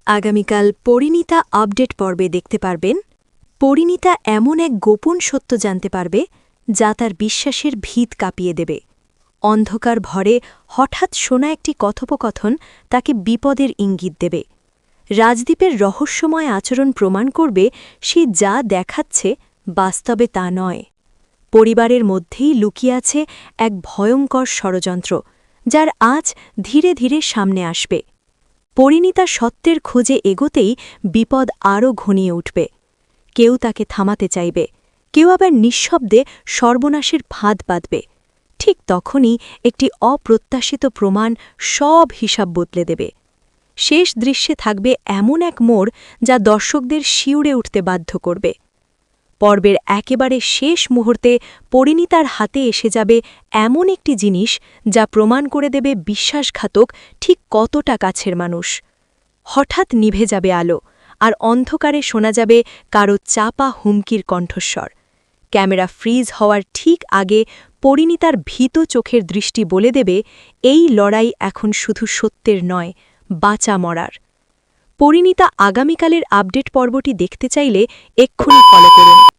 আগামীকাল পরিণীতা আপডেট পর্বে দেখতে পারবেন পরিণীতা এমন এক গোপন সত্য জানতে পারবে যা তার বিশ্বাসের ভিত কাঁপিয়ে দেবে। অন্ধকার ভরে হঠাৎ শোনা একটি কথোপকথন তাকে বিপদের ইঙ্গিত দেবে। রাজদীপের রহস্যময় আচরণ প্রমাণ করবে সে যা দেখাচ্ছে বাস্তবে তা নয়। পরিবারের মধ্যেই লুকিয়ে আছে এক ভয়ঙ্কর ষড়যন্ত্র, যার আজ ধীরে ধীরে সামনে আসবে। পরিণীতা সত্যের খোঁজে এগোতেই বিপদ আরও ঘনিয়ে উঠবে। কেউ তাকে থামাতে চাইবে, কেউ আবার নিঃশব্দে সর্বনাশের ফাঁদ বাঁধবে। ঠিক তখনই একটি অপ্রত্যাশিত প্রমাণ সব হিসাব বদলে দেবে। শেষ দৃশ্যে থাকবে এমন এক মোড় যা দর্শকদের শিউরে উঠতে বাধ্য করবে। পর্বের একেবারে শেষ মুহূর্তে পরিণীতার হাতে এসে যাবে এমন একটি জিনিস যা প্রমাণ করে দেবে বিশ্বাসঘাতক ঠিক কতটা কাছের মানুষ। হঠাৎ নিভে যাবে আলো, আর অন্ধকারে শোনা যাবে কারো চাপা হুমকির কণ্ঠস্বর। ক্যামেরা ফ্রিজ হওয়ার ঠিক আগে পরিণীতার ভীত চোখের দৃষ্টি বলে দেবে এই লড়াই এখন শুধু সত্যের নয়, বাঁচা মরার। পরিণীতা আগামীকালের আপডেট পর্বটি দেখতে চাইলে এক্ষুনি ফলো করুন।